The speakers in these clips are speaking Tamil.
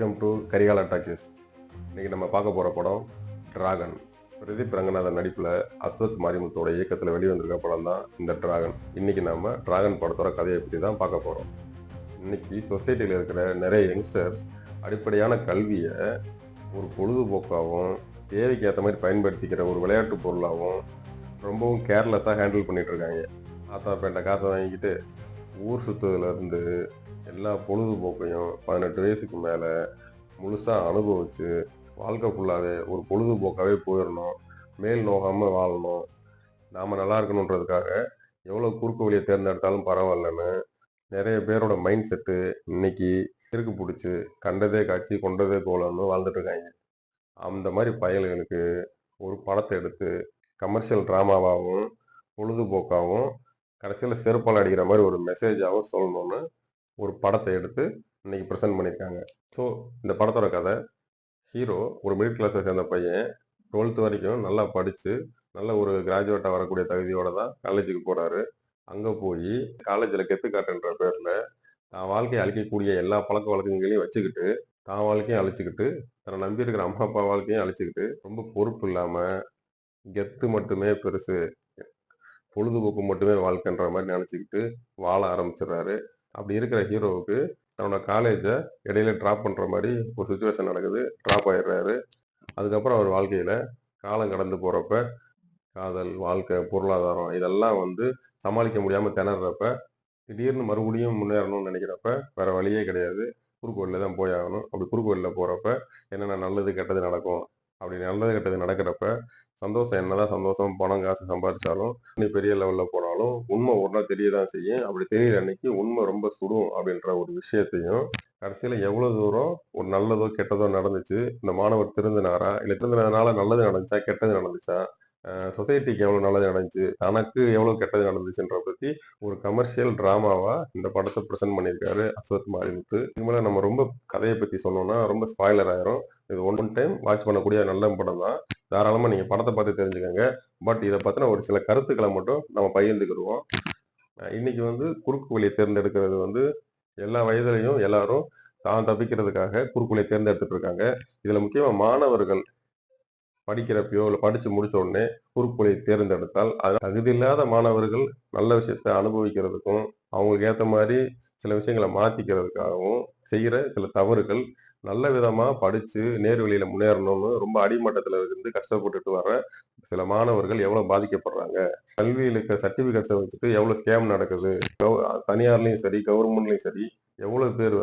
Welcome to கரிகாலா talkies. இன்னைக்கு நம்ம பார்க்க போகிற படம் டிராகன். பிரதீப் ரங்கநாதன் நடிப்பில் அஸ்வத் மாரிமுத்தோட இயக்கத்தில் வெளிவந்திருக்க படம் தான் இந்த டிராகன். இன்னைக்கு நம்ம டிராகன் படத்தோட கதையை பற்றி தான் பார்க்க போகிறோம். இன்னைக்கு சொசைட்டியில் இருக்கிற நிறைய யங்ஸ்டர்ஸ் அடிப்படையான கல்வியை ஒரு பொழுதுபோக்காகவும் தேவைக்கு ஏற்ற மாதிரி பயன்படுத்திக்கிற ஒரு விளையாட்டு பொருளாகவும் ரொம்பவும் கேர்லெஸ்ஸாக ஹேண்டில் பண்ணிட்டு இருக்காங்க. ஆத்தா பேண்ட காசை வாங்கிக்கிட்டு ஊர் சுற்றுறதுலேருந்து எல்லா பொழுதுபோக்கையும் 18 வயசுக்கு மேலே முழுசாக அனுபவித்து வாழ்க்கை ஃபுல்லாகவே ஒரு பொழுதுபோக்காகவே போயிடணும், மேல் நோகாமல் வாழணும், நாம் நல்லா இருக்கணுன்றதுக்காக எவ்வளோ குறுக்கு வழியை தேர்ந்தெடுத்தாலும் பரவாயில்லன்னு நிறைய பேரோட மைண்ட் செட்டு இன்னைக்கு இருக்கு பிடிச்சி கண்டதே காட்சி கொண்டதே கோலன்னு வாழ்ந்துட்டு இருக்காங்க. அந்த மாதிரி பயல்களுக்கு ஒரு படத்தை எடுத்து கமர்ஷியல் ட்ராமாவாகவும் பொழுதுபோக்காகவும் கடைசியில் செருப்பால் அடிக்கிற மாதிரி ஒரு மெசேஜாகவும் சொல்லணும்னு ஒரு படத்தை எடுத்து இன்னைக்கு ப்ரெசென்ட் பண்ணியிருக்காங்க. ஸோ இந்த படத்தோட கதை, ஹீரோ ஒரு மிடில் கிளாஸை சேர்ந்த பையன் 12th வரைக்கும் நல்லா படித்து நல்ல ஒரு கிராஜுவேட்டாக வரக்கூடிய தகுதியோடு தான் காலேஜுக்கு போகிறாரு. அங்கே போய் காலேஜில் கெத்து காட்டுன்ற பேரில் தான் வாழ்க்கையை அழிக்கக்கூடிய எல்லா பழக்க வழக்கங்களையும் வச்சுக்கிட்டு தான் வாழ்க்கையும் அழிச்சுக்கிட்டு தன்னை நம்பி இருக்கிற அம்மா அப்பா வாழ்க்கையும் அழிச்சுக்கிட்டு ரொம்ப பொறுப்பு இல்லாமல் கெத்து மட்டுமே பெருசு, பொழுதுபோக்கு மட்டுமே வாழ்க்கைன்ற மாதிரி நினச்சிக்கிட்டு வாழ ஆரம்பிச்சிடுறாரு. அப்படி இருக்கிற ஹீரோவுக்கு தன்னோட காலேஜை இடையில ட்ராப் பண்ணுற மாதிரி ஒரு சுச்சுவேஷன் நடக்குது. ட்ராப் ஆயிடுறாரு. அதுக்கப்புறம் அவர் வாழ்க்கையில் காலம் கடந்து போகிறப்ப காதல், வாழ்க்கை, பொருளாதாரம் இதெல்லாம் சமாளிக்க முடியாமல் திணறப்ப திடீர்னு மறுபடியும் முன்னேறணும்னு நினைக்கிறப்ப வேற வழியே கிடையாது, குறுக்கு வழியில தான் போய் ஆகணும். அப்படி குறுக்கு வழியில போகிறப்ப என்னென்ன நல்லது கெட்டது நடக்கும். அப்படி நல்லது கெட்டது நடக்கிறப்ப சந்தோஷம் என்னதான் சந்தோஷம் பணம் காசு சம்பாதிச்சாலும் நீ பெரிய லெவலில் போனாலும் உண்மை ஒரு நாள் தெரியதான் செய்யும். அப்படி தெரியிற அன்னைக்கு உண்மை ரொம்ப சுடும் அப்படின்ற ஒரு விஷயத்தையும் கடைசியில் எவ்வளோ தூரம் ஒரு நல்லதோ கெட்டதோ நடந்துச்சு, இந்த மாணவர் திருந்தினாரா இல்லை திருந்தினதுனால நல்லது நடந்துச்சா கெட்டது நடந்துச்சா, சொசைட்டிக்கு எவ்வளோ நல்லது நடந்துச்சு தனக்கு எவ்வளோ கெட்டது நடந்துச்சுன்ற பற்றி ஒரு கமர்ஷியல் ட்ராமாவா இந்த படத்தை ப்ரெசென்ட் பண்ணியிருக்காரு அஸ்வத் மாரிமுத்து. இது மேலே நம்ம ரொம்ப கதையை பற்றி சொன்னோம்னா ரொம்ப ஸ்பாய்லர் ஆயிரும். இது ஒன் டைம் வாட்ச் பண்ணக்கூடிய நல்ல படம் தான். தாராளமாக நீங்கள் படத்தை பார்த்து தெரிஞ்சுக்கோங்க. பட் இதை பற்றின ஒரு சில கருத்துக்களை மட்டும் நம்ம பகிர்ந்துக்கிடுவோம். இன்னைக்கு குறுக்கு வழியை தேர்ந்தெடுக்கிறது எல்லா வயதிலையும் எல்லாரும் தான் தப்பிக்கிறதுக்காக குறுக்கு வழியை தேர்ந்தெடுத்துட்டு இருக்காங்க. இதில் முக்கியமாக மாணவர்கள் படிக்கிறப்பயோ இல்லை படித்து முடித்த உடனே குறுக்கு வழியை தேர்ந்தெடுத்தால் அது தகுதி இல்லாத மாணவர்கள் நல்ல விஷயத்தை அனுபவிக்கிறதுக்கும் அவங்களுக்கு ஏற்ற மாதிரி சில விஷயங்களை மாற்றிக்கிறதுக்காகவும் செய்கிற சில தவறுகள் நல்ல விதமாக படித்து நேர்வழியில் முன்னேறணும்னு ரொம்ப அடிமட்டத்தில் இருந்து கஷ்டப்பட்டுட்டு வர சில மாணவர்கள் எவ்வளோ பாதிக்கப்படுறாங்க. கல்வியில் இருக்க சர்டிஃபிகேட்ஸை வச்சுட்டு எவ்வளோ ஸ்கேம் நடக்குது. தனியார்லேயும் சரி கவர்மெண்ட்லேயும் சரி எவ்வளோ பேர்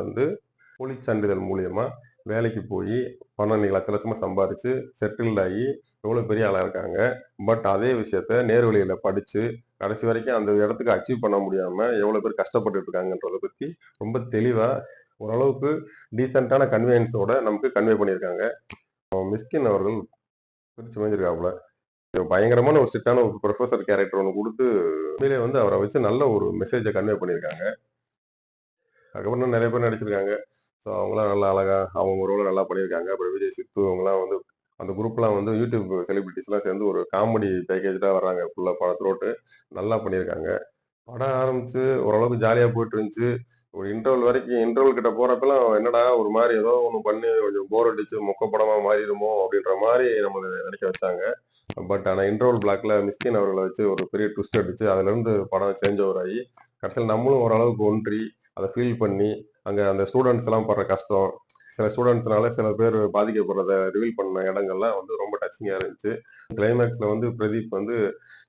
போலி சான்றிதழ் மூலியமா வேலைக்கு போய் பணம் லட்ச லட்சமாக சம்பாதிச்சு செட்டில்ட் ஆகி எவ்வளோ பெரிய ஆளாக இருக்காங்க. பட் அதே விஷயத்த நேர்வழியில் படித்து கடைசி வரைக்கும் அந்த இடத்துக்கு அச்சீவ் பண்ண முடியாமல் எவ்வளோ பேர் கஷ்டப்பட்டு இருக்காங்கன்றதை பற்றி ரொம்ப தெளிவாக ஓரளவுக்கு டீசெண்டான கன்வீனியன்ஸோட நமக்கு கன்வே பண்ணியிருக்காங்க. மிஸ்கின் அவர்கள் பிரித்து மேய்ஞ்சிருக்காப்புல பயங்கரமான ஒரு ஸ்ட்ரிக்டான ஒரு ப்ரொஃபஸர் கேரக்டர் ஒன்று கொடுத்து உண்மையிலே அவரை வச்சு நல்ல ஒரு மெசேஜை கன்வே பண்ணியிருக்காங்க. அதுக்கப்புறம் நிறைய பேர் நடிச்சிருக்காங்க. ஸோ அவங்களாம் நல்லா அழகா அவங்க ரோலை நல்லா பண்ணியிருக்காங்க. அப்புறம் விஜய் சித்து அவங்களாம் அந்த குரூப்லாம் யூடியூப் செலிபிரிட்டிஸ்லாம் சேர்ந்து ஒரு காமெடி பேக்கேஜாக வர்றாங்க. ஃபுல்லாக படத்தோட்டு நல்லா பண்ணியிருக்காங்க. படம் ஆரம்பிச்சு ஓரளவுக்கு ஜாலியாக போயிட்டு இருந்துச்சு. ஒரு இன்டர்வல் கிட்ட போறப்பெல்லாம் என்னடா ஒரு மாதிரி ஏதோ ஒன்று பண்ணி கொஞ்சம் போர் அடிச்சு மொக்க படமாக மாறிடுமோ அப்படின்ற மாதிரி நம்ம நினைக்க வச்சாங்க. பட் ஆனால் இன்டர்வல் பிளாக்ல மிஸ்கின் அவர்களை வச்சு ஒரு பெரிய ட்விஸ்ட் அடிச்சு அதுலேருந்து படம் சேஞ்ச் ஓவர் ஆகி கடைசியில் நம்மளும் ஓரளவுக்கு ஒன்றி அதை ஃபீல் பண்ணி அங்கே அந்த ஸ்டூடெண்ட்ஸ் எல்லாம் படுற கஷ்டம், சில ஸ்டூடெண்ட்ஸ்னால சில பேர் பாதிக்கப்படுறத ரிவீல் பண்ண இடங்கள்லாம் ரொம்ப டச்சிங்காக இருந்துச்சு. கிளைமேக்ஸில் பிரதீப்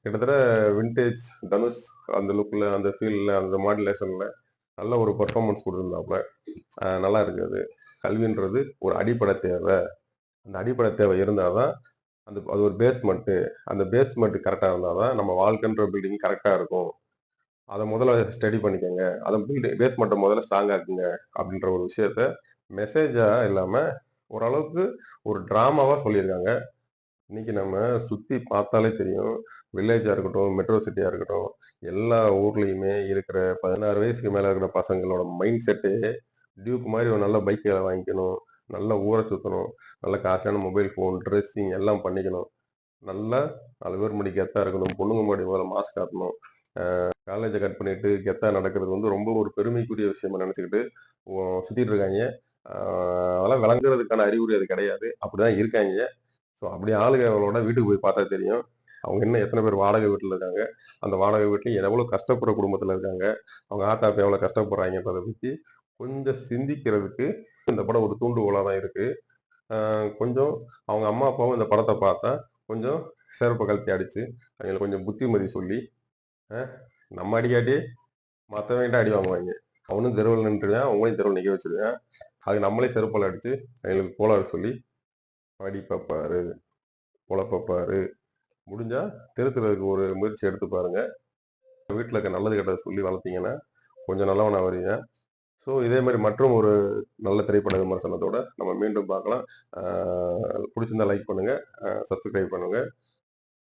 கிட்டத்தட்ட விண்டேஜ் தனுஷ் அந்த லுக்கில் அந்த ஃபீலில் அந்த மாடுலேஷனில் நல்ல ஒரு பர்ஃபார்மன்ஸ் கொடுத்துருந்தாப்புல. நல்லா இருக்குது. கல்வின்றது ஒரு அடிப்படை தேவை. அந்த அடிப்படை தேவை இருந்தால் தான் அது ஒரு பேஸ்மெண்ட்டு. அந்த பேஸ்மெண்ட் கரெக்டாக இருந்தால் தான் நம்ம வாழ்க்கைன்ற பில்டிங் கரெக்டாக இருக்கும். அதை முதல்ல ஸ்டடி பண்ணிக்கோங்க. அதை பேஸ்மெண்ட்டை முதல்ல ஸ்ட்ராங் ஆக்குங்க அப்படின்ற ஒரு விஷயத்த மெசேஜாக இல்லாமல் ஓரளவுக்கு ஒரு ட்ராமாவாக சொல்லியிருக்காங்க. இன்னைக்கு நம்ம சுற்றி பார்த்தாலே தெரியும். வில்லேஜாக இருக்கட்டும், மெட்ரோ சிட்டியாக இருக்கட்டும், எல்லா ஊர்லேயுமே இருக்கிற 16 வயசுக்கு மேலே இருக்கிற பசங்களோட மைண்ட் செட்டே டியூக் மாதிரி ஒரு நல்ல பைக்கை வாங்கிக்கணும், நல்ல ஊரை சுற்றணும், நல்ல காசான மொபைல் ஃபோன், ட்ரெஸ்ஸிங் எல்லாம் பண்ணிக்கணும், நல்லா 4 பேர் முடி கெத்தாக இருக்கணும், பொண்ணுங்க முன்னாடி முதல்ல மாஸ்க் காட்டணும், காலேஜை கட் பண்ணிட்டு கெத்தாக நடக்கிறது ரொம்ப ஒரு பெருமைக்குரிய விஷயமா நினச்சிக்கிட்டு சுற்றிட்டு இருக்காங்க. அதெல்லாம் விளங்குறதுக்கான அறிகுறி அது கிடையாது. அப்படிதான் இருக்காய்ங்க. ஸோ அப்படி ஆளுகளோட வீட்டுக்கு போய் பார்த்தா தெரியும். அவங்க இன்னும் எத்தன பேர் வாடகை வீட்ல இருக்காங்க. அந்த வாடகை வீட்லயும் எவ்வளோ கஷ்டப்படுற குடும்பத்தில இருக்காங்க. அவங்க ஆத்தா, அப்பா எவ்வளோ கஷ்டப்படுறாங்கன்றத பத்தி கொஞ்சம் சிந்திக்கிறதுக்கு இந்த படம் ஒரு தூண்டுகோலா தான் இருக்கு. கொஞ்சம் அவங்க அம்மா, அப்பாவும் இந்த படத்த பார்த்தா, கொஞ்சம் செருப்ப கழட்டி அடிச்சு, அவங்களுக்கு கொஞ்சம் புத்திமதி சொல்லி, அ நம்ம அடிக்காட்டி மத்தவன்கிட்ட அடி வாங்குவாய்ங்க. அவனும் தெருவுல நின்றுருவான், அவங்களையும் தெருவுல நிக்க வச்சுருவான். அதுக்கு நம்மளே செருப்பால அடிச்சு, அவங்களுக்கு கோளாறு சொல்லி, படிப்ப பாரு, பொழப்ப பாரு, முடிஞ்சா திருத்துறதுக்கு ஒரு முயற்சி எடுத்து பாருங்க. வீட்ல இருக்க நல்லது கெட்டத சொல்லி வளர்த்தீங்கன்னா, கொஞ்சம் நல்லவனா வருவீங்க. ஸோ இதே மாரி மற்றும் ஒரு நல்ல திரைப்பட விமர்சனத்தோட நம்ம மீண்டும் பார்க்கலாம். புடிச்சிருந்தா லைக் பண்ணுங்க. சப்ஸ்கிரைப் பண்ணுங்க.